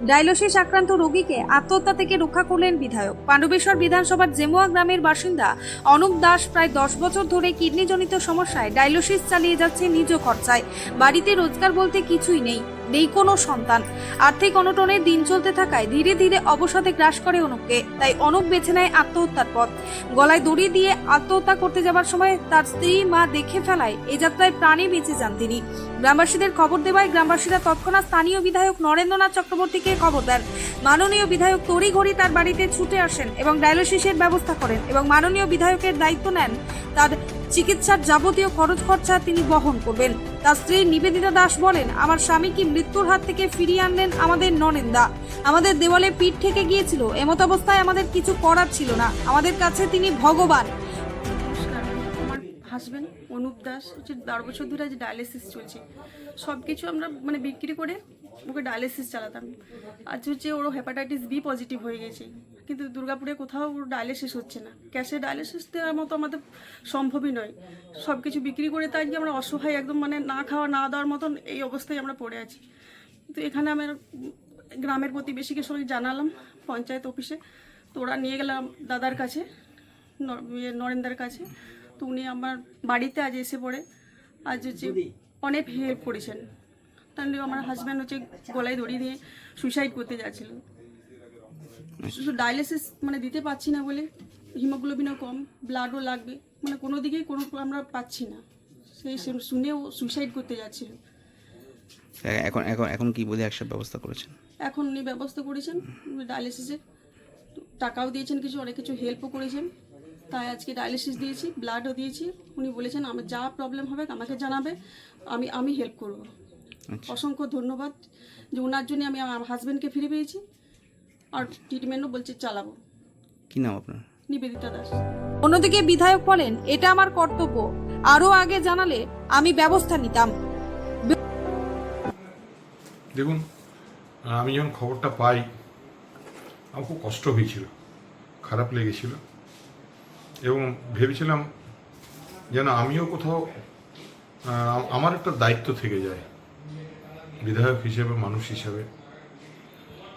Dialysis আক্রান্ত রোগীকে আত্মহত্যা থেকে রক্ষা করলেন বিধায়ক। পাণ্ডবেশ্বর বিধানসভার জেমুয়া গ্রামের বাসিন্দা অনুপ দাস প্রায় 10 বছর ধরে কিডনিজনিত সমস্যায় ডায়ালিসিস চালিয়ে যাচ্ছে নিজ খরচায়। বাড়িতে রোজগার বলতে কিছুই নেই কোনো সন্তান। আর্থিক অনটনে দিন চলতে থাকায় ধীরে ধীরে অবসাদে গ্রাস করে অনুপকে। তাই অনুপ বেছে নেয় আত্মহত্যার পথ। গলায় দড়ি দিয়ে আত্মহত্যা করতে যাবার সময় তার স্ত্রী মা দেখে ফেলায় এ যাত্রায় প্রাণে বেঁচে যান তিনি। গ্রামবাসীদের খবর দেওয়ায় গ্রামবাসীরা তৎক্ষণাৎ স্থানীয় বিধায়ক নরেন্দ্রনাথ চক্রবর্তীকে খবর দেন। মাননীয় বিধায়ক তড়িঘড়ি তার বাড়িতে ছুটে আসেন এবং ডায়ালিসিসের ব্যবস্থা করেন এবং মাননীয় বিধায়কের দায়িত্ব নেন তার চিকিৎসার যাবতীয় খরচ খরচা তিনি বহন করবেন। তার স্ত্রী নিবেদিতা দাস বলেন, আমার স্বামীকে মৃত্যুর হাত থেকে ফিরিয়ে আনলেন আমাদের নরেন্দা। আমাদের দেওয়ালে পিঠ ঠেকে গিয়েছিল, এমত অবস্থায় আমাদের কিছু করার ছিল না। আমাদের কাছে তিনি ভগবান। আমার হাজব্যান্ড অনুপ দাস হচ্ছে 10 বছর ধরে আজ ডায়ালিসিস চলছে। সব কিছু আমরা বিক্রি করে ওকে ডায়ালিসিস চালাতাম। আজ হচ্ছে ওর হেপাটাইটিস বি পজিটিভ হয়ে গেছে, কিন্তু দুর্গাপুরে কোথাও ওর ডায়ালিসিস হচ্ছে না। ক্যাশে ডায়ালিসিস দেওয়ার মতো আমাদের সম্ভবই নয়। সব কিছু বিক্রি করে তাই আজকে আমরা অসহায় একদম না খাওয়া না দেওয়ার মতন এই অবস্থায় আমরা পড়ে আছি। তো এখানে আমার গ্রামের প্রতিবেশীকে সবাই জানালাম, পঞ্চায়েত অফিসে। তো ওরা নিয়ে গেলাম দাদার কাছে, নরেন্দার কাছে। তো উনি আমার বাড়িতে আজ এসে পড়ে আজ হচ্ছে অনেক হেল্প করেছেন। তাহলে আমার হাজব্যান্ড হচ্ছে গলায় দড়ি দিয়ে সুইসাইড করতে যাচ্ছিল। শুধু ডায়ালিসিস দিতে পারছি না বলে, হিমোগ্লোবিনও কম, ব্লাডও লাগবে, কোনো দিকেই কোনো আমরা পাচ্ছি না। সেই শুনেও সুইসাইড করতে যাচ্ছিল। এখন এখন এখন কি বলে একসব ব্যবস্থা করেছেন? এখন উনি ব্যবস্থা করেছেন ডায়ালিসিসের, টাকাও দিয়েছেন, কিছু অনেক কিছু হেল্পও করেছেন। তাই আজকে ডায়ালিসিস দিয়েছি, ব্লাডও দিয়েছি। উনি বলেছেন আমার যা প্রবলেম হবে আমাকে জানাবে, আমি হেল্প করব। অসংখ্য ধন্যবাদ যে ওনার জন্য আমি আমার হাজব্যান্ডকে ফিরে পেয়েছি, আর ট্রিটমেন্টও বলছে চালাবো। কি নাম আপনার? নিবেদিতা দাস। অন্যদিকে বিধায়ক বলেন, এটা আমার কর্তব্য, আরো আগে জানালে আমি ব্যবস্থা নিতাম। দেখুন, আমি যখন খবরটা পাই আমার খুব কষ্ট হয়েছিল, খারাপ লেগেছিল, এবং ভেবেছিলাম যেন আমিও কোথাও আমার একটা দায়িত্ব থেকে যায় বিধায়ক হিসেবে, মানুষ হিসেবে।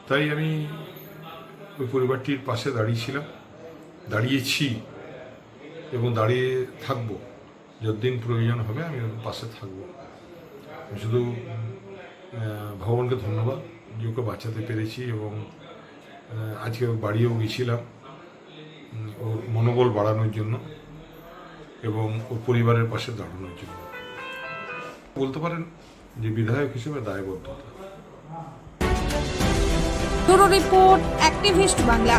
তাই আমি ওই পরিবারটির পাশে দাঁড়িয়েছি এবং দাঁড়িয়ে থাকবো। যতদিন প্রয়োজন হবে আমি ওর পাশে থাকবো। শুধু ভগবানকে ধন্যবাদ যে ওকে বাঁচাতে পেরেছি, এবং আজকে বাড়িও গেছিলাম ওর মনোবল বাড়ানোর জন্য এবং ওর পরিবারের পাশে দাঁড়ানোর জন্য। বলতে পারেন যে বিধায়ক হিসেবে দায়বদ্ধতা। Bureau report, activist Bangla.